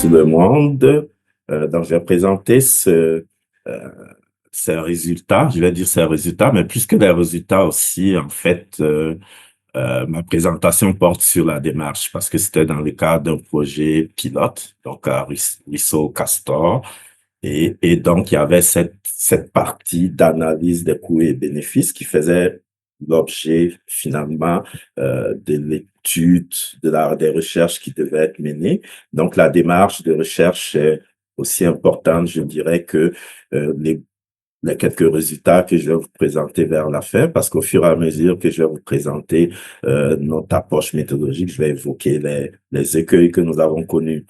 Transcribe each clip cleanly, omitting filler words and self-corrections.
tout le monde. Donc, je vais présenter euh, ces résultats. Je vais dire ces résultats, mais plus que les résultats aussi, en fait, ma présentation porte sur la démarche parce que c'était dans le cadre d'un projet pilote, donc à Ruisseau Castor. Et donc, il y avait cette partie d'analyse des coûts et bénéfices qui faisait l'objet finalement de l'étude, des recherches qui devaient être menées. Donc, la démarche de recherche est aussi importante, je dirais, que les quelques résultats que je vais vous présenter vers la fin, parce qu'au fur et à mesure que je vais vous présenter notre approche méthodologique, je vais évoquer les écueils que nous avons connus.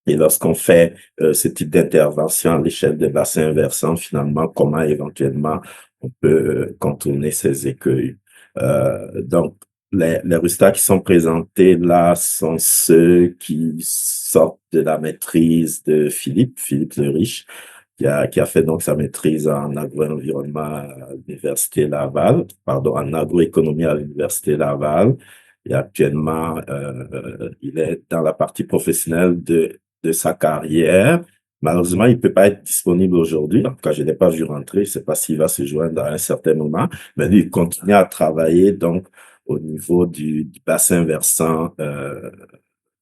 Et lorsqu'on fait ce type d'intervention à l'échelle des bassins versants, finalement, comment éventuellement on peut contourner ces écueils. Donc, les résultats qui sont présentés là sont ceux qui sortent de la maîtrise de Philippe le Riche, qui a fait donc sa maîtrise en agro-environnement à l'Université Laval, pardon, en agroéconomie à l'Université Laval. Et actuellement, il est dans la partie professionnelle de sa carrière. Malheureusement, il peut pas être disponible aujourd'hui. En tout cas, je l'ai pas vu rentrer. Je sais pas s'il va se joindre à un certain moment. Mais lui, il continue à travailler donc au niveau du bassin versant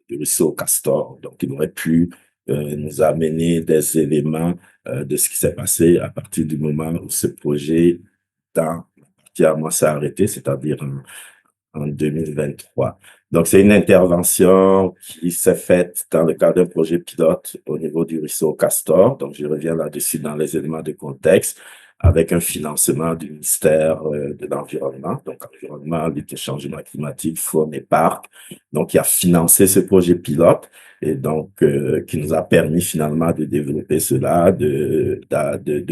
du ruisseau Castor. Donc, il aurait pu nous amener des éléments de ce qui s'est passé à partir du moment où ce projet, dans la partie à moi, s'est arrêté, c'est-à-dire en 2023. Donc, c'est une intervention qui s'est faite dans le cadre d'un projet pilote au niveau du ruisseau Castor. Donc, je reviens là-dessus dans les éléments de contexte avec un financement du ministère de l'Environnement, donc environnement, lutte et changement climatique, faune et parc. Donc, qui a financé ce projet pilote et donc qui nous a permis finalement de développer cela, de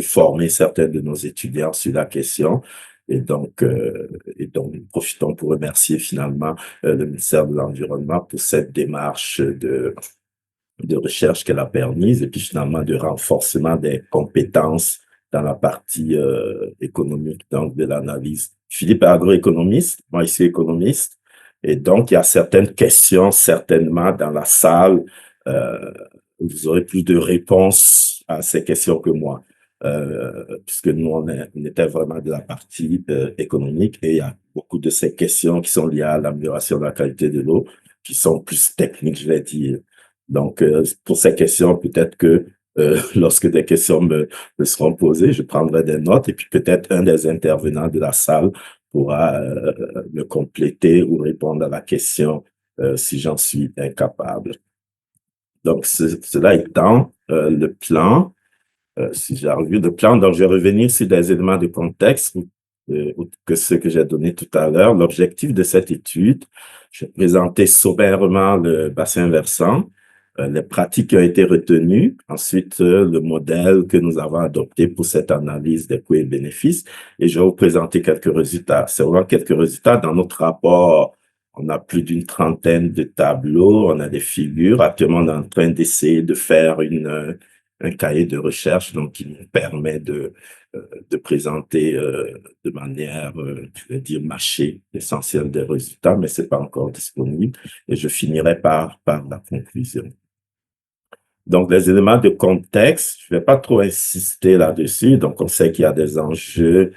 former certains de nos étudiants sur la question. Et donc, nous profitons pour remercier finalement le ministère de l'Environnement pour cette démarche de recherche qu'elle a permise et puis finalement de renforcement des compétences dans la partie économique donc de l'analyse. Philippe est agroéconomiste, moi ici économiste, et donc il y a certaines questions certainement dans la salle où vous aurez plus de réponses à ces questions que moi. Puisque nous, on était vraiment de la partie économique et il y a beaucoup de ces questions qui sont liées à l'amélioration de la qualité de l'eau, qui sont plus techniques, je vais dire. Donc, pour ces questions, peut-être que lorsque des questions me seront posées, je prendrai des notes et puis peut-être un des intervenants de la salle pourra me compléter ou répondre à la question si j'en suis incapable. Donc, cela étant, le plan, si j'ai revu le plan, donc je vais revenir sur des éléments de contexte que ceux que j'ai donnés tout à l'heure. L'objectif de cette étude, je vais présenter sommairement le bassin versant, les pratiques qui ont été retenues, ensuite le modèle que nous avons adopté pour cette analyse des coûts et bénéfices, et je vais vous présenter quelques résultats. C'est vraiment quelques résultats dans notre rapport. On a plus d'une trentaine de tableaux, on a des figures. Actuellement, on est en train d'essayer de faire un cahier de recherche donc qui nous permet de présenter de manière, je vais dire, mâchée l'essentiel des résultats, mais c'est pas encore disponible. Et je finirai par la conclusion. Donc, les éléments de contexte, je vais pas trop insister là-dessus. Donc, on sait qu'il y a des enjeux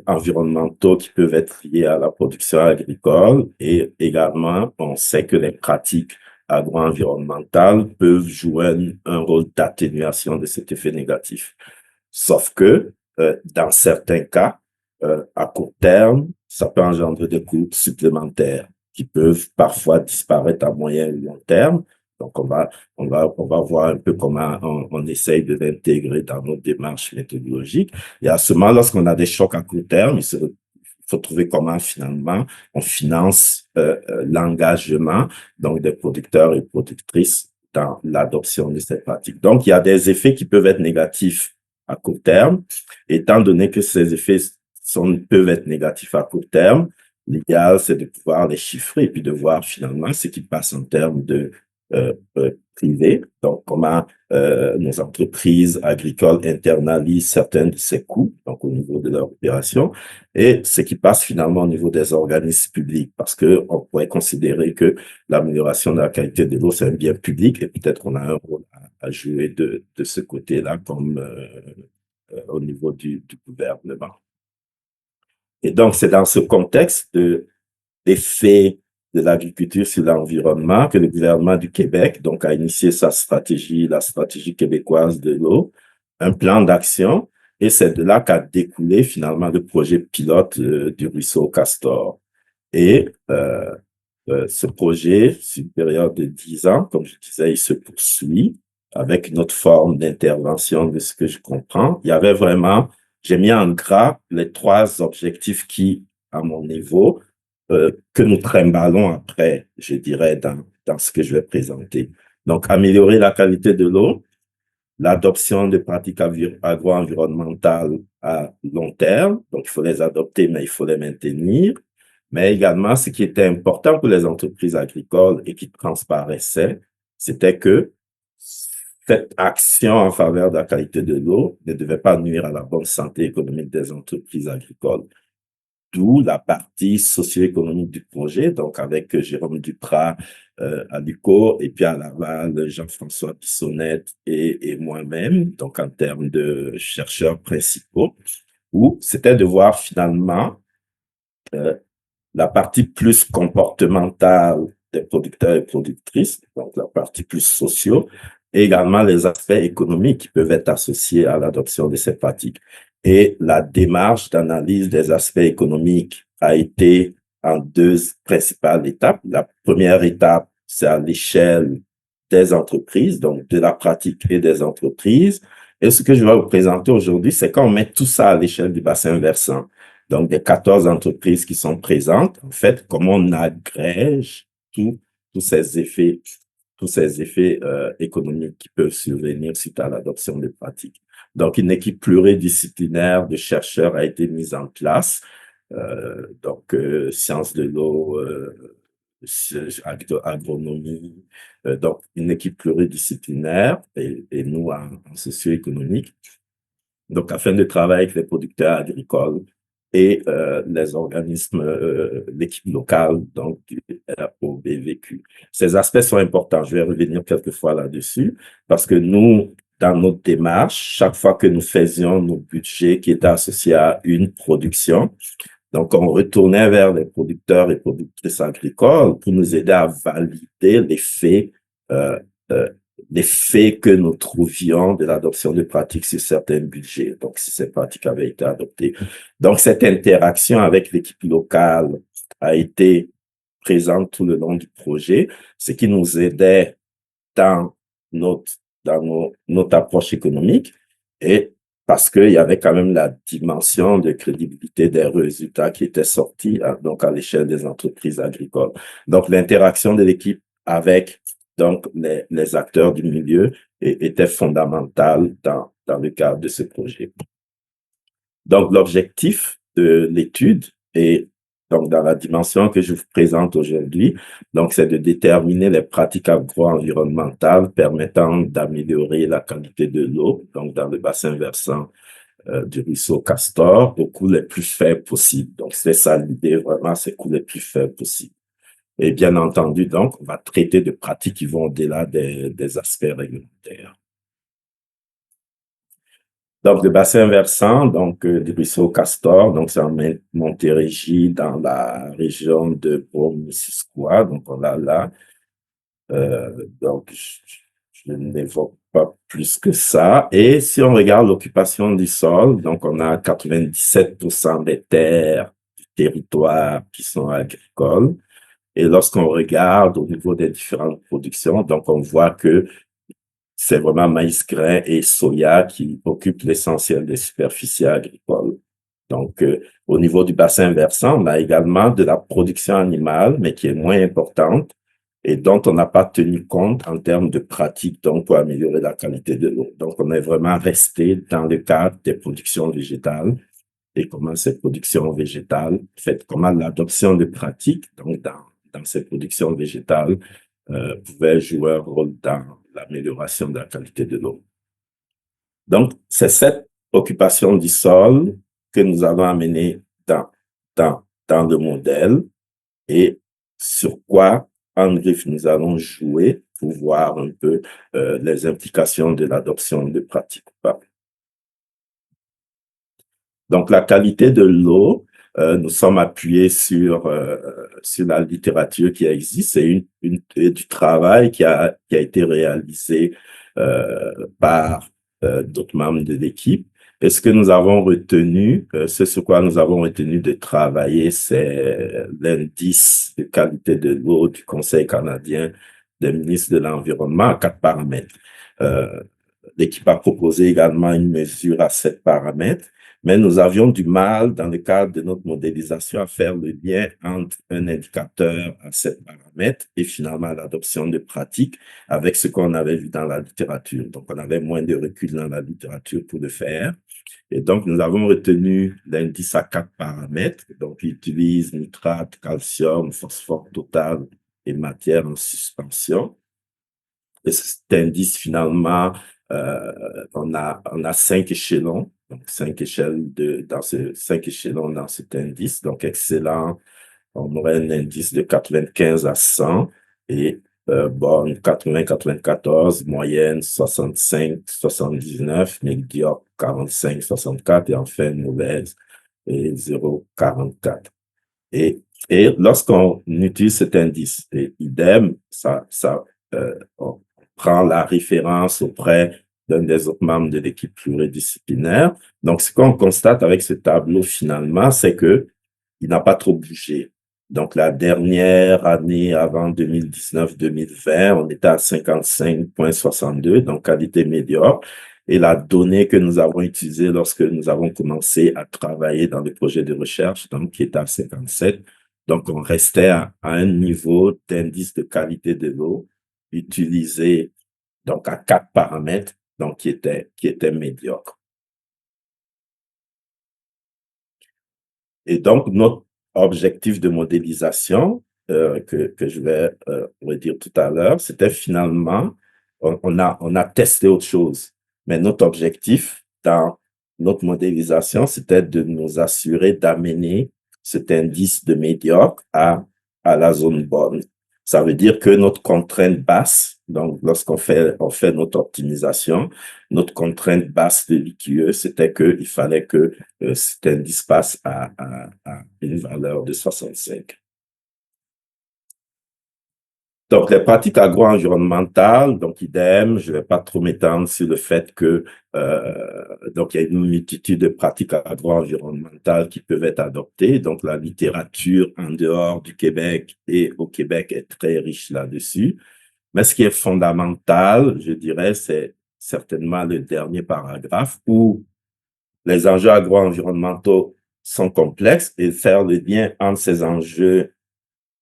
environnementaux qui peuvent être liés à la production agricole et également, on sait que les pratiques agro-environnementales peuvent jouer un rôle d'atténuation de cet effet négatif. Sauf que, dans certains cas, à court terme, ça peut engendrer des coûts supplémentaires qui peuvent parfois disparaître à moyen ou long terme. Donc, on va voir un peu comment on essaye de l'intégrer dans notre démarche méthodologique. Et à ce moment, lorsqu'on a des chocs à court terme, il faut trouver comment finalement on finance l'engagement donc des producteurs et productrices dans l'adoption de ces pratiques. Donc, il y a des effets qui peuvent être négatifs à court terme. Étant donné que ces effets peuvent être négatifs à court terme, l'idéal, c'est de pouvoir les chiffrer et puis de voir finalement ce qui passe en termes de privée, donc comment nos entreprises agricoles internalisent certains de ces coûts, donc au niveau de leur opération, et ce qui passe finalement au niveau des organismes publics, parce que on pourrait considérer que l'amélioration de la qualité de l'eau, c'est un bien public, et peut-être qu'on a un rôle à jouer de ce côté-là, comme au niveau du gouvernement. Et donc, c'est dans ce contexte d'effet de l'agriculture sur l'environnement que le gouvernement du Québec donc, a initié sa stratégie, la stratégie québécoise de l'eau, un plan d'action, et c'est de là qu'a découlé finalement le projet pilote du ruisseau Castor. Et ce projet, sur une période de 10 ans, comme je disais, il se poursuit avec une autre forme d'intervention de ce que je comprends. Il y avait vraiment, j'ai mis en gras les 3 objectifs qui, à mon niveau, que nous trimballons après, je dirais, dans ce que je vais présenter. Donc, améliorer la qualité de l'eau, l'adoption de pratiques agro-environnementales à long terme. Donc, il faut les adopter, mais il faut les maintenir. Mais également, ce qui était important pour les entreprises agricoles et qui transparaissait, c'était que cette action en faveur de la qualité de l'eau ne devait pas nuire à la bonne santé économique des entreprises agricoles. D'où la partie socio-économique du projet, donc avec Jérôme Duprat à l'UQO et puis à Laval, Jean-François Bissonnette et moi-même, donc en termes de chercheurs principaux, où c'était de voir finalement euh, la partie plus comportementale des producteurs et productrices, donc la partie plus sociaux, et également les aspects économiques qui peuvent être associés à l'adoption de ces pratiques. Et la démarche d'analyse des aspects économiques a été en 2 principales étapes. La première étape, c'est à l'échelle des entreprises, donc de la pratique et des entreprises. Et ce que je vais vous présenter aujourd'hui, c'est quand on met tout ça à l'échelle du bassin versant. Donc, des 14 entreprises qui sont présentes, en fait, comment on agrège tous ces effets, économiques qui peuvent survenir suite à l'adoption des pratiques. Donc, une équipe pluridisciplinaire de chercheurs a été mise en place. Sciences de l'eau, agronomie, donc une équipe pluridisciplinaire et nous en socio-économique. Donc, afin de travailler avec les producteurs agricoles et les organismes, l'équipe locale, donc du ROBVQ. Ces aspects sont importants. Je vais revenir quelques fois là-dessus parce que nous, dans notre démarche, chaque fois que nous faisions nos budgets qui étaient associés à une production, donc on retournait vers les producteurs et productrices agricoles pour nous aider à valider euh, euh, les faits que nous trouvions de l'adoption de pratiques sur certains budgets, donc si ces pratiques avaient été adoptées. Donc, cette interaction avec l'équipe locale a été présente tout le long du projet, ce qui nous aidait dans notre approche économique et parce qu'il y avait quand même la dimension de crédibilité des résultats qui étaient sortis donc à l'échelle des entreprises agricoles. Donc, l'interaction de l'équipe avec donc les acteurs du milieu était fondamentale dans le cadre de ce projet. Donc, l'objectif de l'étude est donc dans la dimension que je vous présente aujourd'hui, donc c'est de déterminer les pratiques agro-environnementales permettant d'améliorer la qualité de l'eau, donc dans le bassin versant du ruisseau Castor, aux coûts les plus faibles possibles. Donc, c'est ça l'idée, vraiment, c'est coûts les plus faibles possibles. Et bien entendu, donc, on va traiter de pratiques qui vont au-delà des aspects réglementaires. Donc, le bassin versant, donc, du ruisseau Castor, donc, c'est en Montérégie, dans la région de Brome-Missisquoi, donc, on l'a là. Donc, je n'évoque pas plus que ça. Et si on regarde l'occupation du sol, donc, on a 97% des terres du territoire qui sont agricoles. Et lorsqu'on regarde au niveau des différentes productions, donc, on voit que c'est vraiment maïs grain et soya qui occupent l'essentiel des superficies agricoles. Donc, au niveau du bassin versant, on a également de la production animale, mais qui est moins importante et dont on n'a pas tenu compte en termes de pratiques donc, pour améliorer la qualité de l'eau. Donc, on est vraiment resté dans le cadre des productions végétales et comment ces productions végétales, en fait, comment l'adoption de pratiques donc dans ces productions végétales pouvait jouer un rôle l'amélioration de la qualité de l'eau. Donc, c'est cette occupation du sol que nous allons amener dans le modèle et sur quoi, en griffe, nous allons jouer pour voir un peu les implications de l'adoption de pratiques. Donc, la qualité de l'eau, nous sommes appuyés sur la littérature qui existe. C'est du travail qui a été réalisé par d'autres membres de l'équipe. Et ce que nous avons retenu, ce sur quoi nous avons retenu de travailler, c'est l'indice de qualité de l'eau du Conseil canadien des ministres de l'Environnement à 4 paramètres. L'équipe a proposé également une mesure à 7 paramètres. Mais nous avions du mal, dans le cadre de notre modélisation, à faire le lien entre un indicateur à 7 paramètres et finalement l'adoption de pratiques avec ce qu'on avait vu dans la littérature. Donc, on avait moins de recul dans la littérature pour le faire. Et donc, nous avons retenu l'indice à 4 paramètres. Donc, il utilise nitrate, calcium, phosphore total et matière en suspension. Et cet indice, finalement, on a 5 échelons, donc 5 échelles dans 5 échelons dans cet indice. Donc, excellent, on aurait un indice de 95 à 100 et bonne 80-94, moyenne 65-79, médiocre 45-64 et enfin mauvaise et 0,44. Et lorsqu'on utilise cet indice, et idem, on prend la référence auprès d'un des autres membres de l'équipe pluridisciplinaire. Donc, ce qu'on constate avec ce tableau, finalement, c'est que il n'a pas trop bougé. Donc, la dernière année avant 2019-2020, on était à 55,62, donc qualité médiocre. Et la donnée que nous avons utilisée lorsque nous avons commencé à travailler dans le projet de recherche, donc qui était à 57, donc on restait à un niveau d'indice de qualité de l'eau utilisé donc à 4 paramètres, donc qui était médiocre. Et donc, notre objectif de modélisation, que je vais redire tout à l'heure, c'était finalement, on a testé autre chose. Mais notre objectif dans notre modélisation, c'était de nous assurer d'amener cet indice de médiocre à la zone bonne. Ça veut dire que notre contrainte basse, donc lorsqu'on on fait notre optimisation, notre contrainte basse de l'IQE, c'était qu'il fallait que cet indice passe à une valeur de 65. Donc, les pratiques agro-environnementales, donc idem, je ne vais pas trop m'étendre sur le fait que donc il y a une multitude de pratiques agro-environnementales qui peuvent être adoptées. Donc, la littérature en dehors du Québec et au Québec est très riche là-dessus. Mais ce qui est fondamental, je dirais, c'est certainement le dernier paragraphe où les enjeux agro-environnementaux sont complexes et faire le lien entre ces enjeux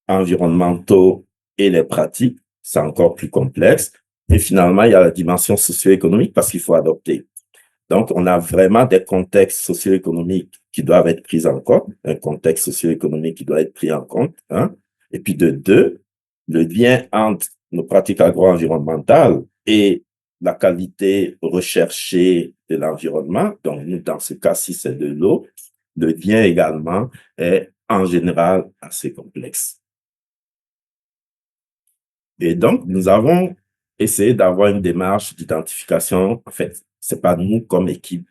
environnementaux et les pratiques, c'est encore plus complexe. Et finalement, il y a la dimension socio-économique parce qu'il faut adopter. Donc, on a vraiment des contextes socio-économiques qui doivent être pris en compte, un contexte socio-économique qui doit être pris en compte, hein. Et puis de deux, le lien entre nos pratiques agro-environnementales et la qualité recherchée de l'environnement. Donc, nous, dans ce cas-ci, c'est de l'eau. Le lien également est en général assez complexe. Et donc, nous avons essayé d'avoir une démarche d'identification. En fait, c'est pas nous comme équipe,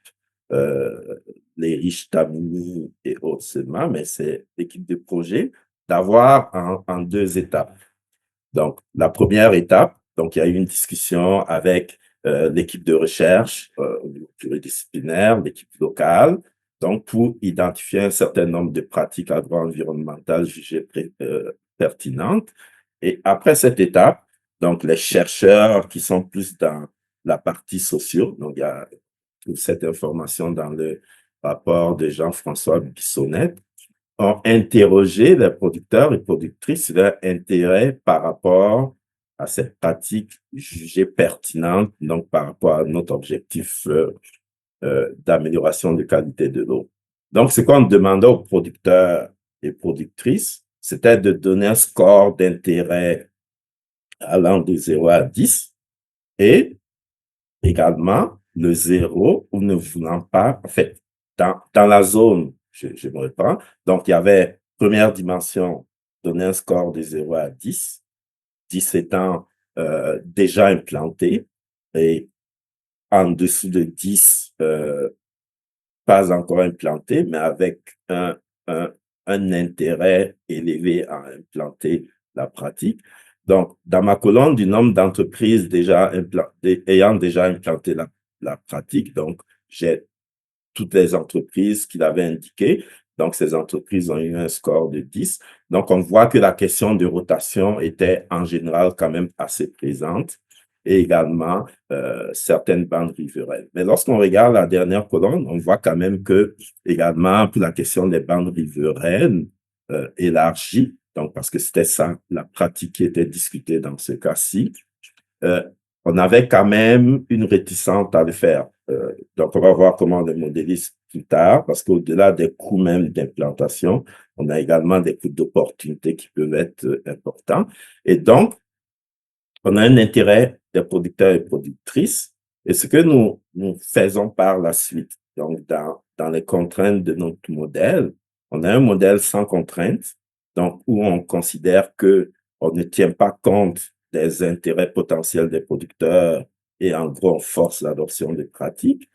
euh, les riches Tamini et autres seulement, mais c'est l'équipe de projet, d'avoir en 2 étapes. Donc, la première étape, donc il y a eu une discussion avec l'équipe de recherche pluridisciplinaire, l'équipe locale, donc pour identifier un certain nombre de pratiques agro-environnementales jugées pertinentes. Et après cette étape, donc les chercheurs qui sont plus dans la partie socio, donc il y a toute cette information dans le rapport de Jean-François Bissonnette, ont interrogé les producteurs et productrices sur leur intérêt par rapport à cette pratique jugée pertinente, donc par rapport à notre objectif d'amélioration de qualité de l'eau. Donc, ce qu'on demandait aux producteurs et productrices, c'était de donner un score d'intérêt allant de 0 à 10. Et également, le zéro, ou ne voulant pas, en fait, dans la zone, je me reprends, donc il y avait première dimension, donner un score de 0 à 10, 10 étant déjà implanté, et en dessous de 10, pas encore implanté, mais avec un, un intérêt élevé à implanter la pratique. Donc, dans ma colonne du nombre d'entreprises déjà ayant déjà implanté la pratique, donc j'ai toutes les entreprises qu'il avait indiquées. Donc, ces entreprises ont eu un score de 10. Donc, on voit que la question de rotation était en général quand même assez présente et également certaines bandes riveraines. Mais lorsqu'on regarde la dernière colonne, on voit quand même que également pour la question des bandes riveraines élargies, donc parce que c'était ça la pratique qui était discutée dans ce cas-ci, euh, on avait quand même une réticence à le faire. Donc, on va voir comment on le modélise plus tard, parce qu'au-delà des coûts même d'implantation, on a également des coûts d'opportunité qui peuvent être importants. Et donc, on a un intérêt des producteurs et productrices. Et ce que nous faisons par la suite, donc dans les contraintes de notre modèle, on a un modèle sans contraintes, donc où on considère que on ne tient pas compte des intérêts potentiels des producteurs et en gros, on force l'adoption des pratiques,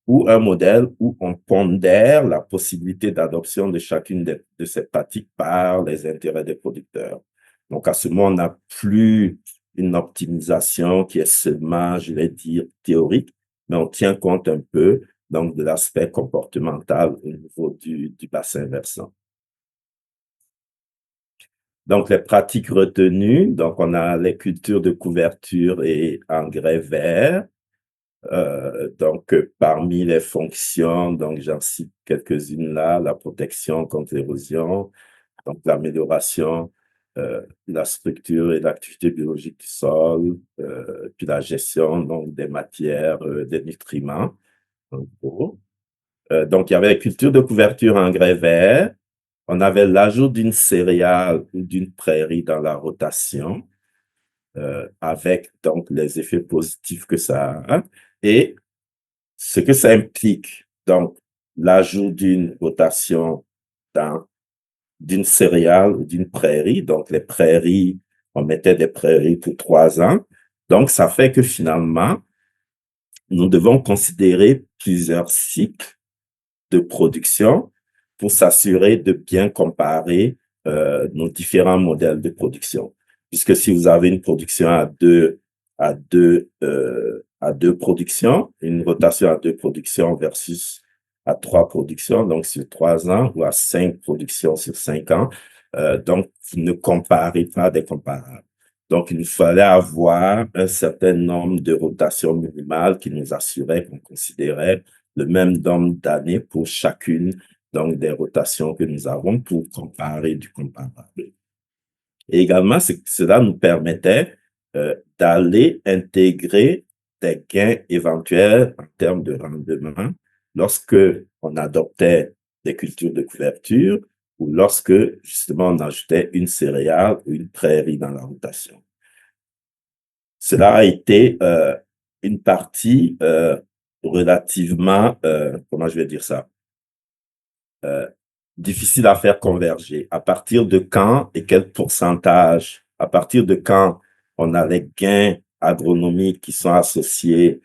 ou un modèle où on pondère la possibilité d'adoption de chacune de ces pratiques par les intérêts des producteurs. Donc, à ce moment, on n'a plus une optimisation qui est seulement, je vais dire, théorique, mais on tient compte un peu donc, de l'aspect comportemental au niveau du bassin versant. Donc, les pratiques retenues, donc on a les cultures de couverture et engrais verts. Donc, parmi les fonctions, donc j'en cite quelques-unes là, la protection contre l'érosion, donc l'amélioration de la structure et de l'activité biologique du sol, puis la gestion donc, des matières, des nutriments, en gros. Donc, il y avait la culture de couverture en engrais vert, on avait l'ajout d'une céréale ou d'une prairie dans la rotation, avec donc les effets positifs que ça a, et ce que ça implique, donc l'ajout d'une rotation dans d'une céréale ou d'une prairie, donc les prairies, on mettait des prairies pour 3 ans, donc ça fait que finalement, nous devons considérer plusieurs cycles de production pour s'assurer de bien comparer nos différents modèles de production. Puisque si vous avez une production à deux productions, une rotation à deux productions versus à trois productions, donc sur 3 ans, ou à 5 productions sur 5 ans, donc vous ne comparez pas des comparables. Donc, il nous fallait avoir un certain nombre de rotations minimales qui nous assuraient qu'on considérait le même nombre d'années pour chacune donc des rotations que nous avons pour comparer du comparable. Et également, cela nous permettait d'aller intégrer des gains éventuels en termes de rendement lorsque on adoptait des cultures de couverture ou lorsque justement on ajoutait une céréale ou une prairie dans la rotation. Cela a été une partie relativement, comment je vais dire ça, euh, difficile à faire converger. À partir de quand et quel pourcentage, à partir de quand on a les gains agronomiques qui sont associés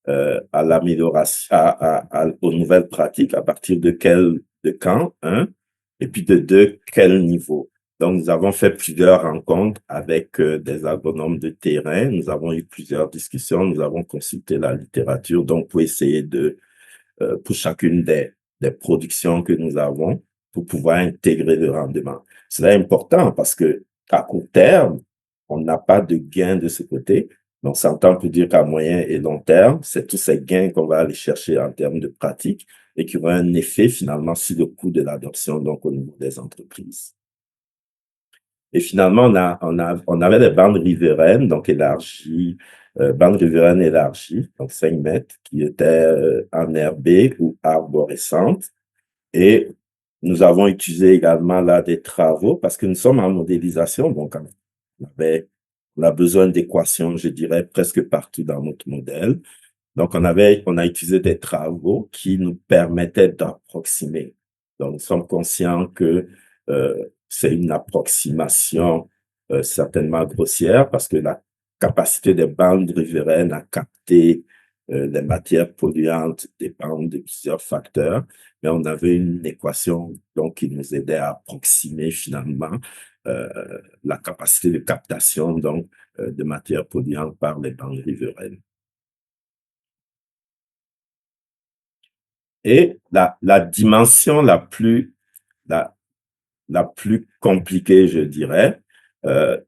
à l'amélioration, aux nouvelles pratiques, à partir de quand, hein, et puis de deux, quel niveau. Donc, nous avons fait plusieurs rencontres avec des agronomes de terrain, nous avons eu plusieurs discussions, nous avons consulté la littérature, donc pour essayer pour chacune des productions que nous avons, pour pouvoir intégrer le rendement. C'est important parce que à court terme, on n'a pas de gain de ce côté. Donc, ça entend pour dire qu'à moyen et long terme, c'est tous ces gains qu'on va aller chercher en termes de pratique et qui auront un effet finalement sur le coût de l'adoption, donc au niveau des entreprises. Et finalement, on avait des bandes riveraines, donc élargies, bandes riveraines élargies, donc 5 mètres, qui étaient enherbées ou arborescentes. Et nous avons utilisé également là des travaux parce que nous sommes en modélisation, donc on avait On a besoin d'équations, je dirais, presque partout dans notre modèle. Donc, on a utilisé des travaux qui nous permettaient d'approximer. Donc, nous sommes conscients que c'est une approximation certainement grossière parce que la capacité des bandes riveraines à capter les matières polluantes dépend de plusieurs facteurs, mais on avait une équation donc qui nous aidait à approximer finalement euh, la capacité de captation donc de matières polluantes par les bandes riveraines. Et la dimension la, la plus compliquée, je dirais,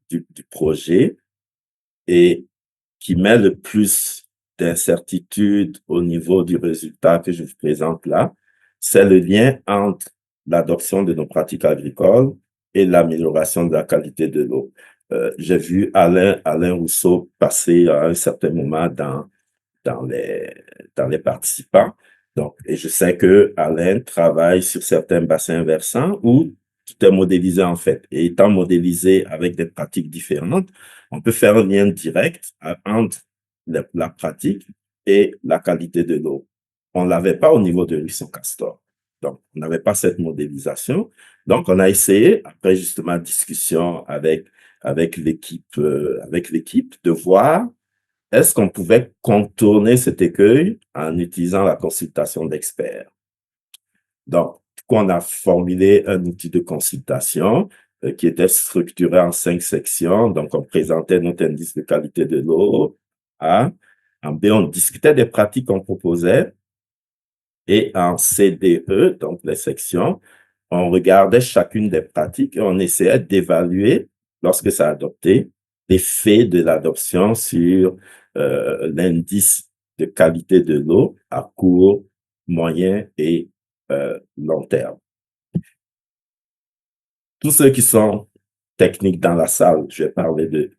du projet et qui met le plus d'incertitude au niveau du résultat que je vous présente là, c'est le lien entre l'adoption de nos pratiques agricoles et l'amélioration de la qualité de l'eau. J'ai vu Alain Rousseau passer à un certain moment dans les, dans les participants. Donc, et je sais que Alain travaille sur certains bassins versants où tout est modélisé en fait. Et étant modélisé avec des pratiques différentes, on peut faire un lien direct entre la pratique et la qualité de l'eau. On ne l'avait pas au niveau de Risson Castor. Donc, on n'avait pas cette modélisation. Donc, on a essayé, après justement discussion avec l'équipe, de voir est-ce qu'on pouvait contourner cet écueil en utilisant la consultation d'experts? Donc, on a formulé un outil de consultation qui était structuré en 5 sections. Donc, on présentait notre indice de qualité de l'eau. A. En B, on discutait des pratiques qu'on proposait. Et en CDE, donc les sections, on regardait chacune des pratiques et on essayait d'évaluer, lorsque c'est adopté, l'effet de l'adoption sur l'indice de qualité de l'eau à court, moyen et long terme. Tous ceux qui sont techniques dans la salle, je vais parler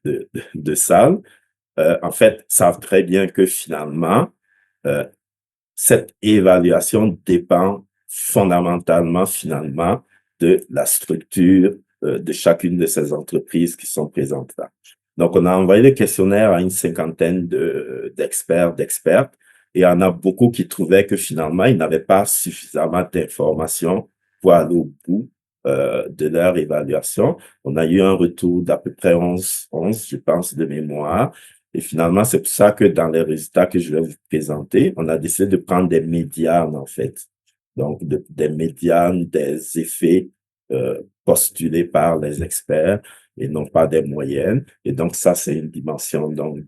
de salle, en fait, savent très bien que finalement, euh, cette évaluation dépend fondamentalement, finalement, de la structure de chacune de ces entreprises qui sont présentes là. Donc, on a envoyé le questionnaire à une cinquantaine d'experts, d'expertes, et il y en a beaucoup qui trouvaient que finalement, ils n'avaient pas suffisamment d'informations pour aller au bout de leur évaluation. On a eu un retour d'à peu près 11, je pense, de mémoire. Et finalement, c'est pour ça que dans les résultats que je vais vous présenter, on a décidé de prendre des médianes, en fait. Donc, des médianes, des effets postulés par les experts et non pas des moyennes. Et donc, ça, c'est une dimension donc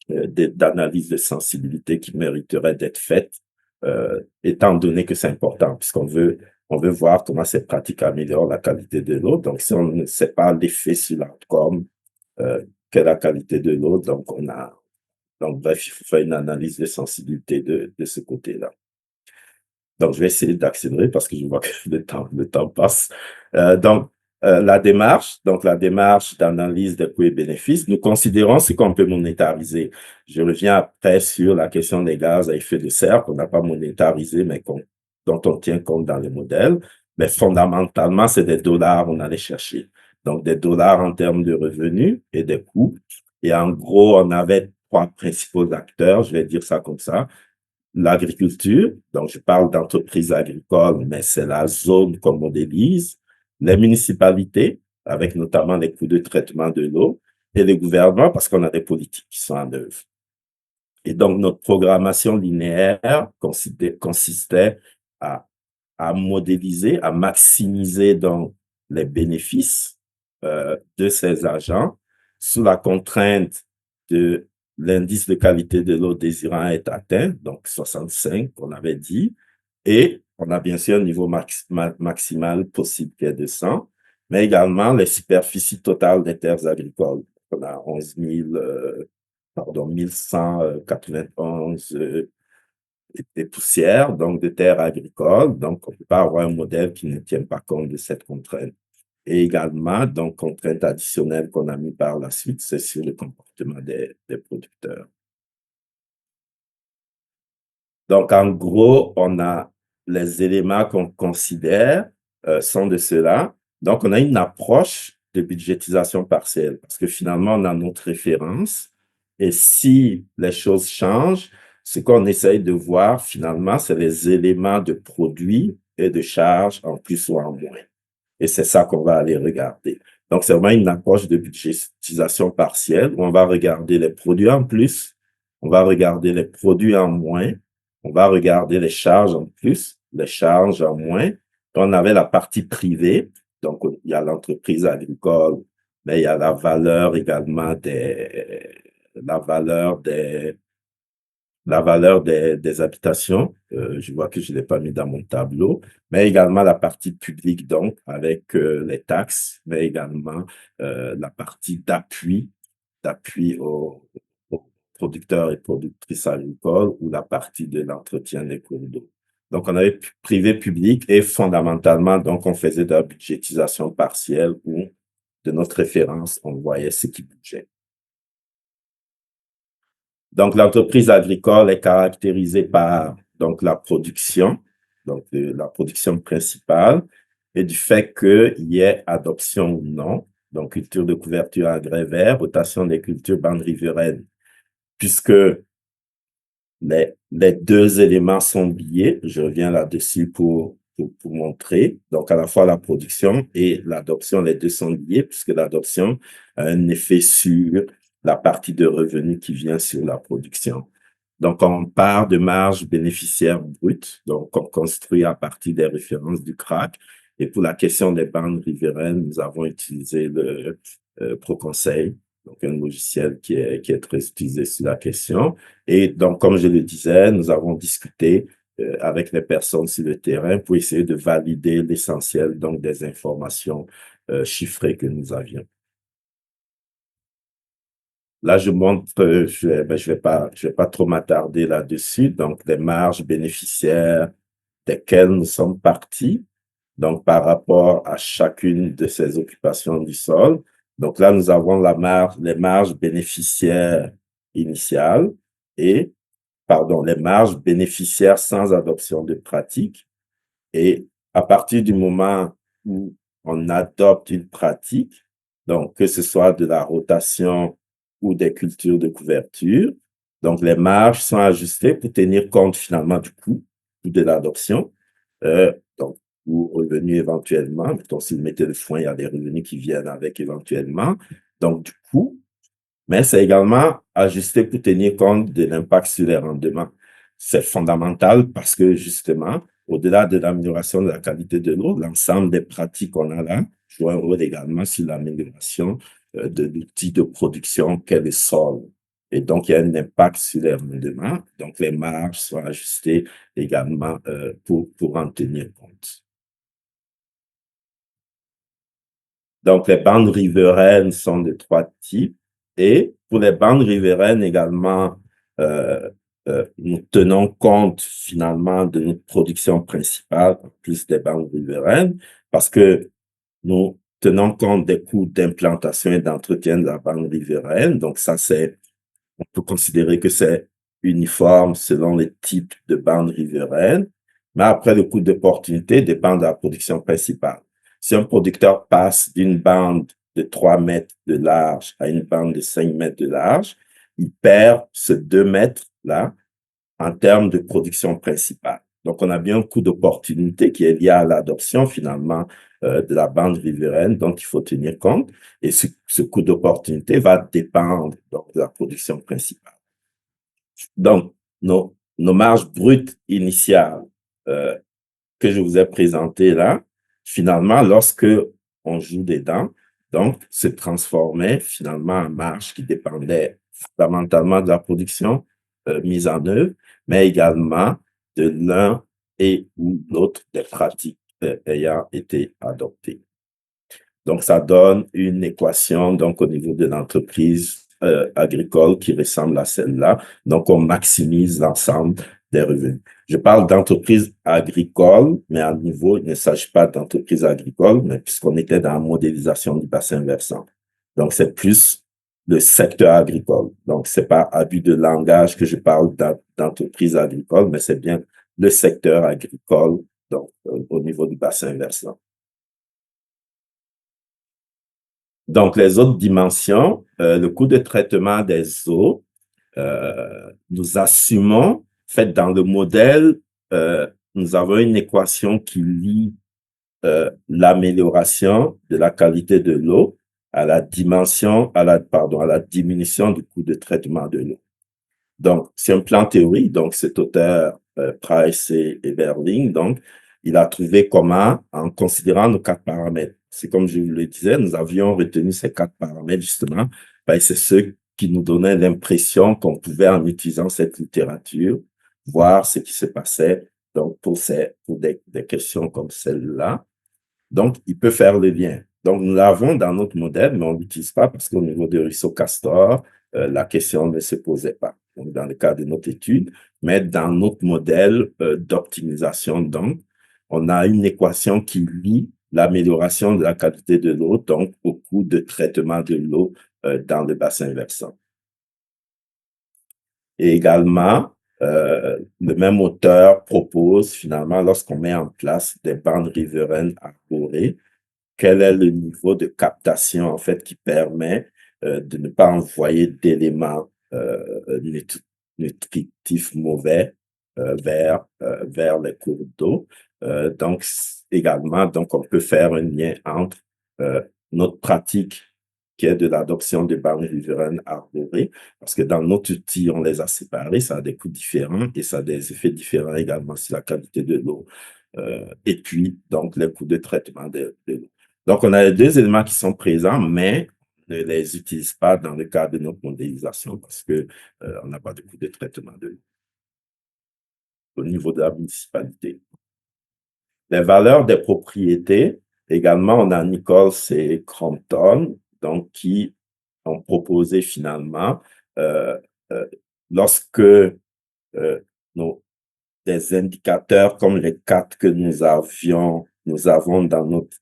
d'analyse de sensibilité qui mériterait d'être faite, étant donné que c'est important, puisqu'on on veut voir comment ces pratiques améliorent la qualité de l'eau. Donc, si on ne sait pas l'effet sur l'outcome, qu'est la qualité de l'eau, donc bref, il faut faire une analyse de sensibilité de ce côté-là. Donc, je vais essayer d'accélérer parce que je vois que le temps passe. Donc la démarche d'analyse des coûts et bénéfices, nous considérons ce qu'on peut monétariser. Je reviens après sur la question des gaz à effet de serre qu'on n'a pas monétarisé, mais dont on tient compte dans les modèles. Mais fondamentalement, c'est des dollars qu'on allait chercher. Donc, des dollars en termes de revenus et des coûts. Et en gros, on avait 3 principaux acteurs, je vais dire ça comme ça. L'agriculture, donc je parle d'entreprises agricoles, mais c'est la zone qu'on modélise, les municipalités, avec notamment les coûts de traitement de l'eau, et le gouvernement, parce qu'on a des politiques qui sont en œuvre. Et donc, notre programmation linéaire consistait à, à modéliser, à maximiser donc les bénéfices de ces agents sous la contrainte de l'indice de qualité de l'eau désirant être atteint, donc 65 qu'on avait dit, et on a bien sûr un niveau maximal possible qui est de 100, mais également les superficies totales des terres agricoles. On a 11 000, pardon, 1191 des poussières, donc de terres agricoles. Donc, on ne peut pas avoir un modèle qui ne tient pas compte de cette contrainte. Et également, donc, contrainte additionnelle qu'on a mis par la suite, c'est sur le comportement des producteurs. Donc, en gros, on a les éléments qu'on considère sont de cela. Donc, on a une approche de budgétisation partielle parce que finalement, on a notre référence et si les choses changent, ce qu'on essaye de voir finalement, c'est les éléments de produits et de charges en plus ou en moins. Et c'est ça qu'on va aller regarder. Donc, c'est vraiment une approche de budgétisation partielle où on va regarder les produits en plus, on va regarder les produits en moins, on va regarder les charges en plus, les charges en moins. On avait la partie privée, donc il y a l'entreprise agricole, mais il y a la valeur également la valeur des, la valeur des habitations. Je vois que je ne l'ai pas mis dans mon tableau, mais également la partie publique, donc, avec les taxes, mais également la partie d'appui aux producteurs et productrices agricoles ou la partie de l'entretien des cours d'eau. Donc, on avait privé, public et fondamentalement, donc, on faisait de la budgétisation partielle où, de notre référence, on voyait ce qui bougeait. Donc, l'entreprise agricole est caractérisée par donc, la production, donc la production principale, et du fait qu'il y ait adoption ou non, donc culture de couverture à grès vert, rotation des cultures bandes riveraines, puisque les deux éléments sont liés. Je reviens là-dessus pour montrer. Donc, à la fois la production et l'adoption, les deux sont liés, puisque l'adoption a un effet sur la partie de revenus qui vient sur la production. Donc, on part de marge bénéficiaire brute, donc on construit à partir des références du CRAC. Et pour la question des bandes riveraines, nous avons utilisé le ProConseil, donc un logiciel qui est très utilisé sur la question. Et donc, comme je le disais, nous avons discuté avec les personnes sur le terrain pour essayer de valider l'essentiel donc des informations chiffrées que nous avions. Là, je montre, je vais pas trop m'attarder là-dessus. Donc, les marges bénéficiaires desquelles nous sommes partis, donc par rapport à chacune de ces occupations du sol. Donc là, nous avons les marges bénéficiaires initiales et, pardon, les marges bénéficiaires sans adoption de pratique. Et à partir du moment où on adopte une pratique, donc que ce soit de la rotation ou des cultures de couverture, donc les marges sont ajustées pour tenir compte finalement du coût de l'adoption, donc ou revenus éventuellement. Donc, si vous mettez le foin, il y a des revenus qui viennent avec éventuellement. Donc, du coût, mais c'est également ajusté pour tenir compte de l'impact sur les rendements. C'est fondamental parce que justement, au-delà de l'amélioration de la qualité de l'eau, l'ensemble des pratiques qu'on a là jouent un rôle également sur l'amélioration de l'outil de production qu'est le sol. Et donc, il y a un impact sur les rendements. Donc, les marges sont ajustées également pour en tenir compte. Donc, les bandes riveraines sont de trois types. Et pour les bandes riveraines également, nous tenons compte finalement de notre production principale, en plus des bandes riveraines, parce que nous tenons compte des coûts d'implantation et d'entretien de la bande riveraine. Donc, ça, on peut considérer que c'est uniforme selon les types de bandes riveraines. Mais après, le coût d'opportunité dépend de la production principale. Si un producteur passe d'une bande de 3 mètres de large à une bande de 5 mètres de large, il perd ce 2 mètres-là en termes de production principale. Donc, on a bien un coût d'opportunité qui est lié à l'adoption finalement de la bande riveraine, donc il faut tenir compte. Et ce coût d'opportunité va dépendre donc, de la production principale. Donc, nos marges brutes initiales euh, que je vous ai présentées là, finalement, lorsque on joue dedans, donc, se transformait finalement en marge qui dépendait fondamentalement de la production mise en œuvre, mais également de l'un et ou l'autre des pratiques ayant été adoptées. Donc, ça donne une équation donc au niveau de l'entreprise agricole qui ressemble à celle-là. Donc, on maximise l'ensemble des revenus. Je parle d'entreprise agricole, mais à nouveau, il ne s'agit pas d'entreprise agricole, mais puisqu'on était dans la modélisation du bassin versant. Donc, c'est plus le secteur agricole. Donc, c'est pas abus de langage que je parle d'entreprise agricole, mais c'est bien le secteur agricole, donc au niveau du bassin versant. Donc, les autres dimensions, le coût de traitement des eaux, nous assumons, en fait, dans le modèle, nous avons une équation qui lie l'amélioration de la qualité de l'eau à la dimension, pardon, à la diminution du coût de traitement de l'eau. Donc, c'est un plan théorique. Donc, cet auteur, Price et Berling, donc, il a trouvé comment, en considérant nos 4 paramètres. C'est comme je vous le disais, nous avions retenu ces 4 paramètres, justement, parce que c'est ceux qui nous donnaient l'impression qu'on pouvait, en utilisant cette littérature, voir ce qui se passait. Donc, pour des questions comme celle-là, donc, il peut faire le lien. Donc, nous l'avons dans notre modèle, mais on ne l'utilise pas parce qu'au niveau de ruisseau Castor, la question ne se posait pas. Donc, dans le cas de notre étude, mais dans notre modèle d'optimisation, donc, on a une équation qui lie l'amélioration de la qualité de l'eau, donc, au coût de traitement de l'eau dans le bassin versant. Et également, le même auteur propose finalement, lorsqu'on met en place des bandes riveraines arborées, quel est le niveau de captation en fait qui permet de ne pas envoyer d'éléments nutritifs mauvais vers les cours d'eau. Donc, également, donc, on peut faire un lien entre notre pratique qui est de l'adoption des bandes riveraines arborées, parce que dans notre outil, on les a séparés, ça a des coûts différents et ça a des effets différents également sur la qualité de l'eau. Et puis, donc, les coûts de traitement de l'eau. Donc, on a les deux éléments qui sont présents, mais on ne les utilise pas dans le cadre de notre modélisation parce que on n'a pas de coût de traitement de l'eau au niveau de la municipalité. Les valeurs des propriétés, également, on a Nichols et Crompton, donc, qui ont proposé finalement, euh, euh, lorsque nos, des indicateurs comme les 4 que nous avons dans notre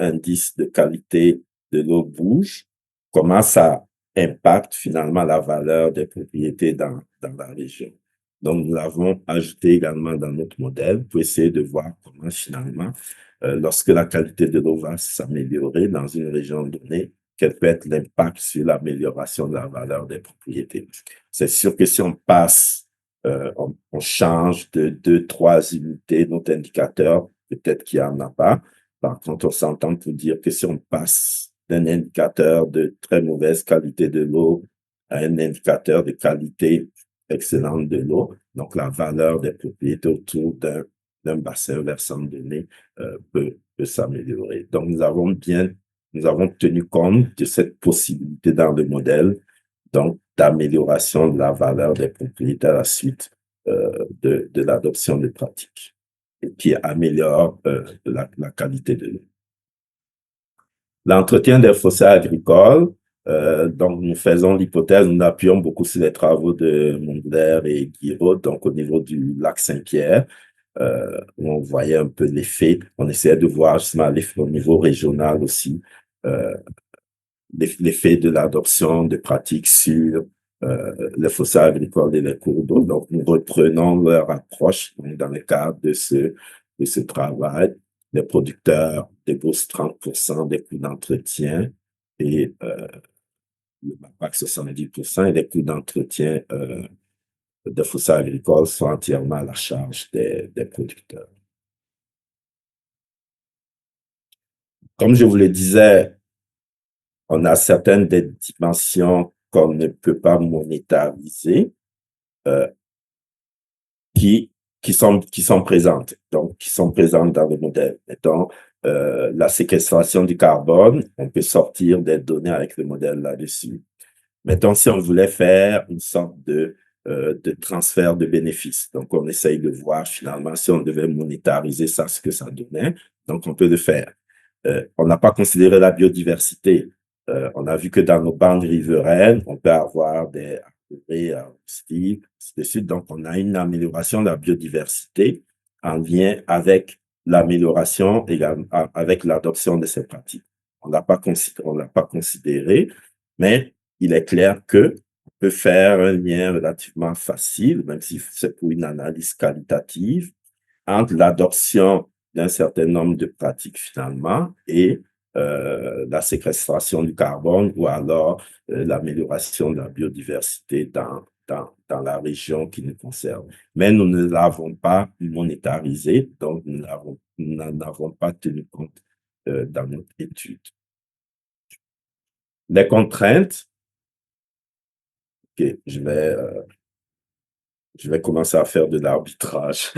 indice de qualité de l'eau bougent, comment ça impacte finalement la valeur des propriétés dans la région. Donc, nous l'avons ajouté également dans notre modèle pour essayer de voir comment finalement, lorsque la qualité de l'eau va s'améliorer dans une région donnée, quel peut être l'impact sur l'amélioration de la valeur des propriétés. C'est sûr que si on passe, on change de 2, 3 unités notre indicateur, peut-être qu'il n'y en a pas. Par contre, on s'entend pour dire que si on passe d'un indicateur de très mauvaise qualité de l'eau à un indicateur de qualité excellente de l'eau, donc la valeur des propriétés autour d'un bassin versant donné peut s'améliorer. Donc, nous avons tenu compte de cette possibilité dans le modèle, donc d'amélioration de la valeur des propriétés à la suite de l'adoption des pratiques et qui améliore la qualité de l'eau. L'entretien des fossés agricoles, donc nous faisons l'hypothèse, nous appuyons beaucoup sur les travaux de Mondler et Guiraud, donc au niveau du lac Saint-Pierre, où on voyait un peu l'effet, on essayait de voir justement l'effet au niveau régional aussi, l'effet de l'adoption de pratiques sur les fossés agricoles et les cours d'eau. Donc, nous reprenons leur approche dans le cadre de ce travail. Les producteurs déboursent 30% des coûts d'entretien et le MAPAC 70% et les coûts d'entretien des fossés agricoles sont entièrement à la charge des producteurs. Comme je vous le disais, on a certaines des dimensions qu'on ne peut pas monétariser euh, qui, qui sont présentes, donc qui sont présentes dans le modèle. Mettons, la séquestration du carbone, on peut sortir des données avec le modèle là-dessus. Mettons, si on voulait faire une sorte de transfert de bénéfices, donc on essaye de voir finalement si on devait monétariser ça, ce que ça donnait, donc on peut le faire. On n'a pas considéré la biodiversité. On a vu que dans nos bandes riveraines, on peut avoir des arbres arbustiques, ainsi de suite. Donc, on a une amélioration de la biodiversité en lien avec l'amélioration également, avec l'adoption de ces pratiques. On ne l'a pas considéré, mais il est clair que on peut faire un lien relativement facile, même si c'est pour une analyse qualitative, entre l'adoption d'un certain nombre de pratiques finalement et la séquestration du carbone ou alors l'amélioration de la biodiversité dans la région qui nous concerne. Mais nous ne l'avons pas monétarisé, donc nous n'en avons pas tenu compte dans notre étude. Les contraintes, ok, je vais commencer à faire de l'arbitrage.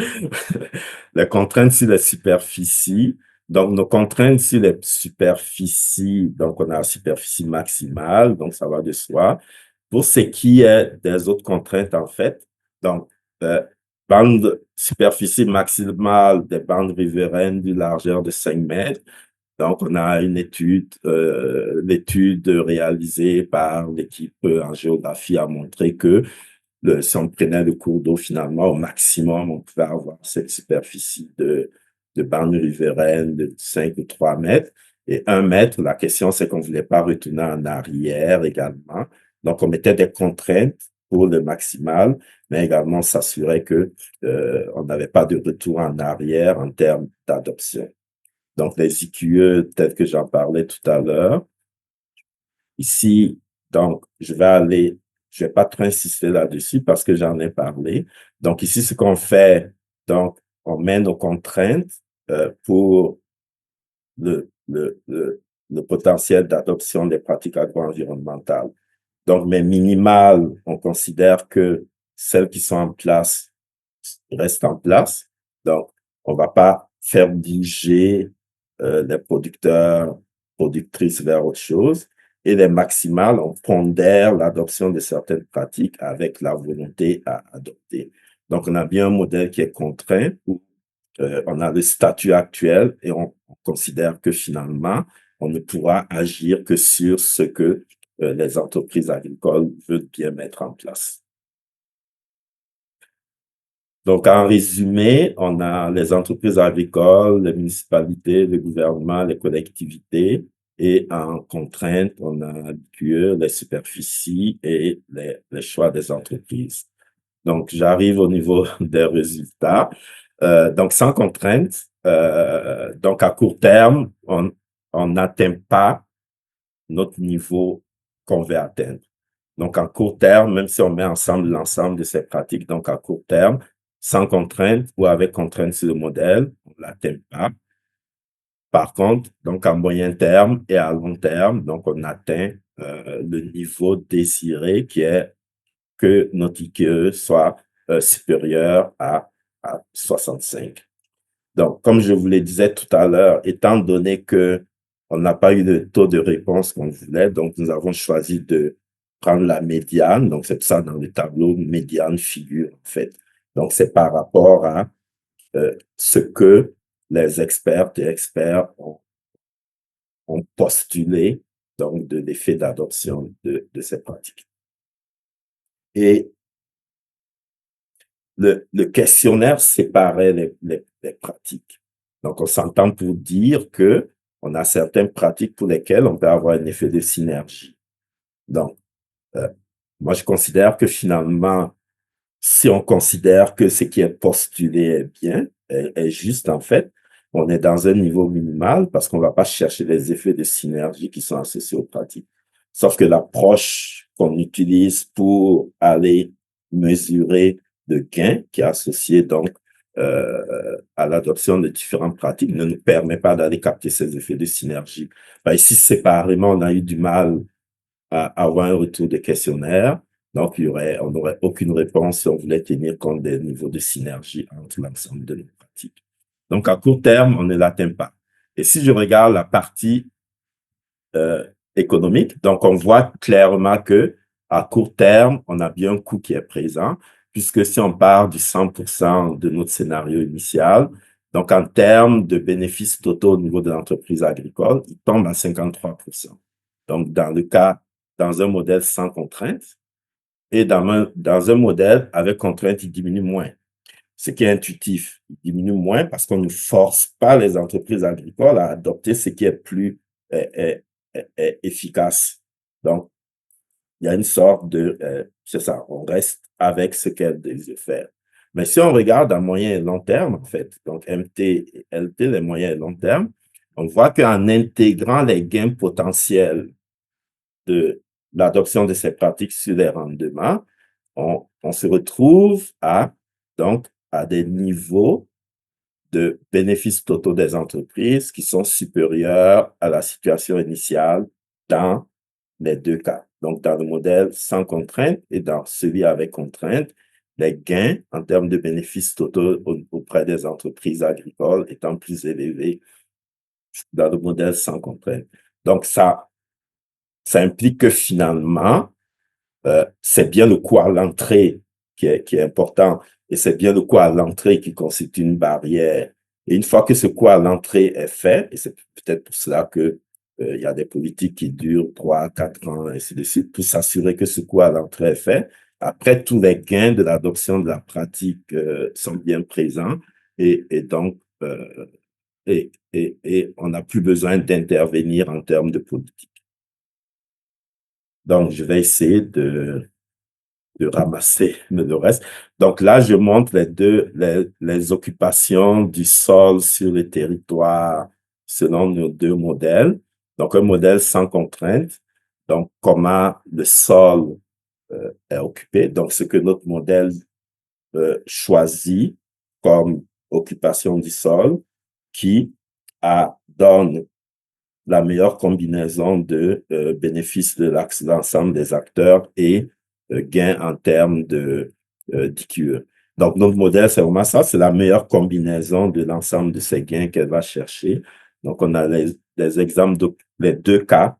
Les contraintes sur les superficies. Donc, nos contraintes sur les superficies, donc on a la superficie maximale, donc ça va de soi. Pour ce qui est des autres contraintes, en fait, donc, superficie maximale des bandes riveraines d'une largeur de 5 mètres. Donc, on a une étude, l'étude réalisée par l'équipe en géographie a montré que si on prenait le cours d'eau, finalement, au maximum, on pouvait avoir cette superficie de bande riveraine de 5 ou 3 mètres. Et 1 mètre, la question, c'est qu'on ne voulait pas retourner en arrière également. Donc, on mettait des contraintes pour le maximal, mais également s'assurer que on n'avait pas de retour en arrière en termes d'adoption. Donc, les IQE, tels que j'en parlais tout à l'heure, ici, donc, je vais pas trop insister là-dessus parce que j'en ai parlé. Donc, ici, ce qu'on fait, donc, on met nos contraintes pour le potentiel d'adoption des pratiques agro-environnementales. Donc, mais minimales, on considère que celles qui sont en place restent en place. Donc, on va pas faire diriger les producteurs, productrices vers autre chose. Et les maximales, on pondère l'adoption de certaines pratiques avec la volonté à adopter. Donc, on a bien un modèle qui est contraint où on a le statut actuel et on considère que finalement, on ne pourra agir que sur ce que les entreprises agricoles veulent bien mettre en place. Donc, en résumé, on a les entreprises agricoles, les municipalités, le gouvernement, les collectivités, et en contrainte, on a les superficies et les choix des entreprises. Donc, j'arrive au niveau des résultats. Donc, sans contrainte, donc à court terme, on n'atteint pas notre niveau qu'on veut atteindre. Donc, en court terme, même si on met ensemble l'ensemble de ces pratiques, donc à court terme, sans contrainte ou avec contrainte sur le modèle, on ne l'atteint pas. Par contre, donc à moyen terme et à long terme, donc on atteint le niveau désiré qui est que notre IQE soit supérieur à 65. Donc, comme je vous le disais tout à l'heure, étant donné que on n'a pas eu le taux de réponse qu'on voulait, donc nous avons choisi de prendre la médiane. Donc, c'est ça dans le tableau, médiane figure, en fait. Donc, c'est par rapport à ce que les expertes et experts ont postulé, donc, de l'effet d'adoption de ces pratiques. Et le questionnaire séparait les pratiques. Donc, on s'entend pour dire que on a certaines pratiques pour lesquelles on peut avoir un effet de synergie. Donc, moi, je considère que finalement, si on considère que ce qui est postulé est bien, est juste, en fait, on est dans un niveau minimal parce qu'on ne va pas chercher les effets de synergie qui sont associés aux pratiques. Sauf que l'approche qu'on utilise pour aller mesurer le gain qui est associé donc à l'adoption de différentes pratiques ne nous permet pas d'aller capter ces effets de synergie. Ben, ici, séparément, on a eu du mal à avoir un retour de questionnaire. Donc, on n'aurait aucune réponse si on voulait tenir compte des niveaux de synergie entre l'ensemble de nos pratiques. Donc, à court terme, on ne l'atteint pas. Et si je regarde la partie économique, donc on voit clairement que à court terme, on a bien un coût qui est présent, puisque si on part du 100% de notre scénario initial, donc en termes de bénéfices totaux au niveau de l'entreprise agricole, il tombe à 53%. Donc, dans un modèle sans contrainte, et dans un modèle avec contrainte, il diminue moins. Ce qui est intuitif, il diminue moins parce qu'on ne force pas les entreprises agricoles à adopter ce qui est plus efficace. Donc, il y a une sorte c'est ça, on reste avec ce qu'elles désirent faire. Mais si on regarde à moyen et long terme, en fait, donc MT et LT, les moyens et long terme, On voit qu'en intégrant les gains potentiels de l'adoption de ces pratiques sur les rendements, on se retrouve donc, à des niveaux de bénéfices totaux des entreprises qui sont supérieurs à la situation initiale dans les deux cas. Donc, dans le modèle sans contrainte et dans celui avec contrainte, les gains en termes de bénéfices totaux auprès des entreprises agricoles étant plus élevés dans le modèle sans contrainte. Donc, ça implique que finalement, c'est bien le coût à l'entrée qui est important et c'est bien le coût à l'entrée qui constitue une barrière. Et une fois que ce coût à l'entrée est fait, et c'est peut-être pour cela que il y a des politiques qui durent 3, 4 ans, et ainsi de suite, pour s'assurer que ce coût à l'entrée est fait. Après, tous les gains de l'adoption de la pratique sont bien présents et donc, et on n'a plus besoin d'intervenir en termes de politique. Donc, je vais essayer de ramasser le reste. Donc là, je montre les occupations du sol sur le territoire selon nos deux modèles. Donc, un modèle sans contrainte. Donc, comment le sol est occupé. Donc, ce que notre modèle choisit comme occupation du sol qui donne la meilleure combinaison de bénéfices de l'ensemble des acteurs et gains en termes d'IQE. Donc, notre modèle, c'est vraiment ça, c'est la meilleure combinaison de l'ensemble de ces gains qu'elle va chercher. Donc, on a les exemples de les deux cas,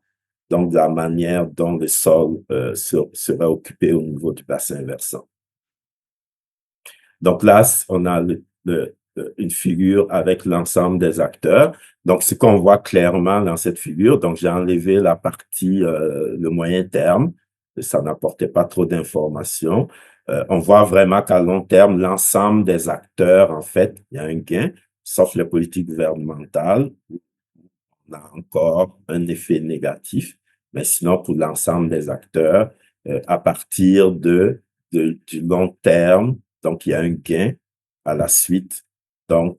donc de la manière dont le sol serait occupé au niveau du bassin versant. Donc là, on a une figure avec l'ensemble des acteurs. Donc, ce qu'on voit clairement dans cette figure, donc j'ai enlevé la partie, le moyen terme, ça n'apportait pas trop d'informations. On voit vraiment qu'à long terme, l'ensemble des acteurs, en fait, il y a un gain, sauf les politiques gouvernementales, on a encore un effet négatif. Mais sinon, pour l'ensemble des acteurs, à partir du long terme, donc il y a un gain à la suite donc,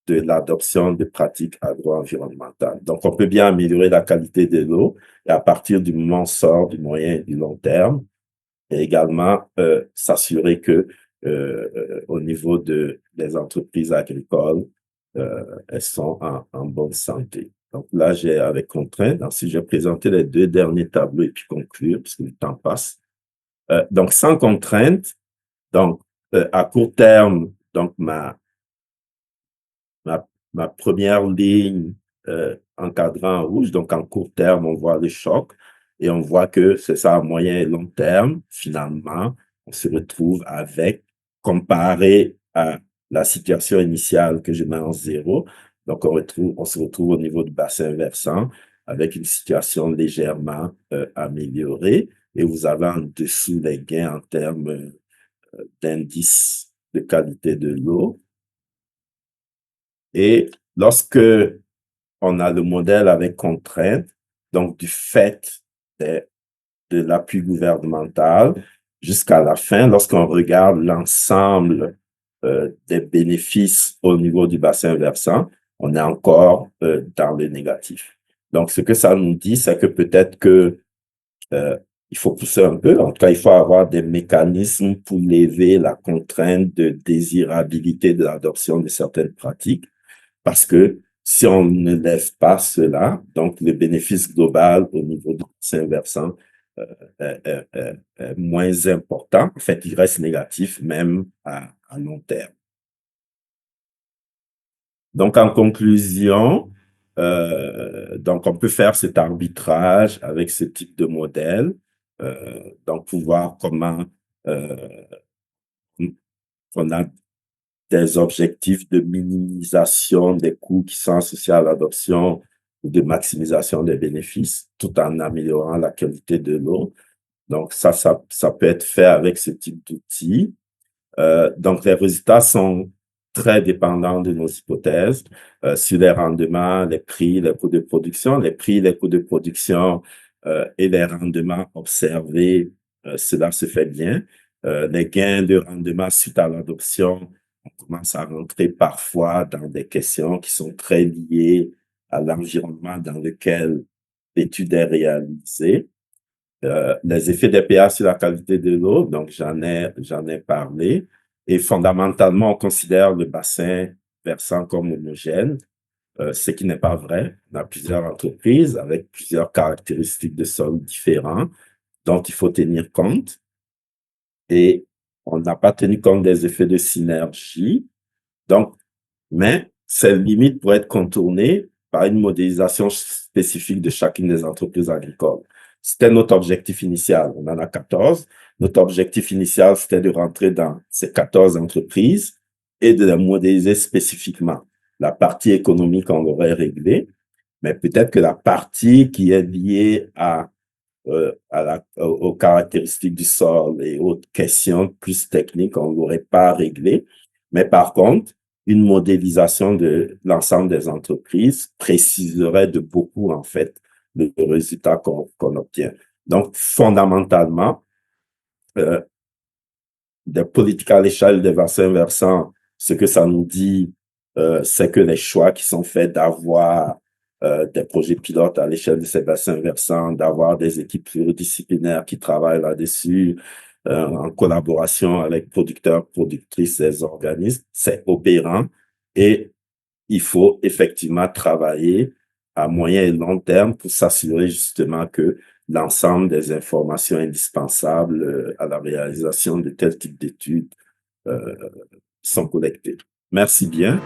de l'adoption de pratiques agro-environnementales. Donc, on peut bien améliorer la qualité de l'eau et à partir du moment où on sort du moyen et du long terme, et également s'assurer que au niveau des entreprises agricoles, elles sont en bonne santé. Donc là, j'ai avec contrainte, donc si j'ai présenté les deux derniers tableaux et puis conclure, parce que le temps passe. Donc sans contrainte, donc à court terme, donc ma, ma première ligne encadrant en rouge, donc en court terme, on voit le choc et on voit que c'est ça à moyen et long terme, finalement, on se retrouve avec, comparé à la situation initiale que je mets en zéro, donc on se retrouve au niveau du bassin versant avec une situation légèrement améliorée et vous avez en dessous les gains en termes d'indice de qualité de l'eau. Et lorsque on a le modèle avec contrainte, donc du fait de l'appui gouvernemental jusqu'à la fin, lorsqu'on regarde l'ensemble des bénéfices au niveau du bassin versant, on est encore dans le négatif. Donc, ce que ça nous dit, c'est que peut-être que il faut pousser un peu. En tout cas, il faut avoir des mécanismes pour lever la contrainte de désirabilité de l'adoption de certaines pratiques. Parce que si on ne lève pas cela, donc le bénéfice global au niveau du bassin versant est moins important. En fait, il reste négatif même à long terme. Donc, en conclusion, donc on peut faire cet arbitrage avec ce type de modèle, donc pour voir comment on a des objectifs de minimisation des coûts qui sont associés à l'adoption ou de maximisation des bénéfices, tout en améliorant la qualité de l'eau. Donc, ça peut être fait avec ce type d'outils. Donc, les résultats sont très dépendants de nos hypothèses sur les rendements, les prix, les coûts de production. Les prix, les coûts de production et les rendements observés, cela se fait bien. Les gains de rendement suite à l'adoption, on commence à rentrer parfois dans des questions qui sont très liées à l'environnement dans lequel l'étude est réalisée. Les effets des pH sur la qualité de l'eau, donc j'en ai parlé. Et fondamentalement, on considère le bassin versant comme homogène, ce qui n'est pas vrai. On a plusieurs entreprises avec plusieurs caractéristiques de sol différents dont il faut tenir compte. Et on n'a pas tenu compte des effets de synergie. Donc, mais ces limites pourraient être contournées par une modélisation spécifique de chacune des entreprises agricoles. C'était notre objectif initial. On en a 14. Notre objectif initial, c'était de rentrer dans ces 14 entreprises et de les modéliser spécifiquement. La partie économique, on l'aurait réglée, mais peut-être que la partie qui est liée aux caractéristiques du sol et autres questions plus techniques, on ne l'aurait pas réglé. Mais par contre, une modélisation de l'ensemble des entreprises préciserait de beaucoup, en fait, le résultat qu'on obtient. Donc, fondamentalement, euh, des politiques à l'échelle des bassins versants, ce que ça nous dit, c'est que les choix qui sont faits d'avoir des projets pilotes à l'échelle de ces bassins versants, d'avoir des équipes pluridisciplinaires qui travaillent là-dessus, en collaboration avec producteurs, productrices et organismes, c'est opérant et il faut effectivement travailler à moyen et long terme pour s'assurer justement que l'ensemble des informations indispensables à la réalisation de tel type d'études euh, sont collectées. Merci bien.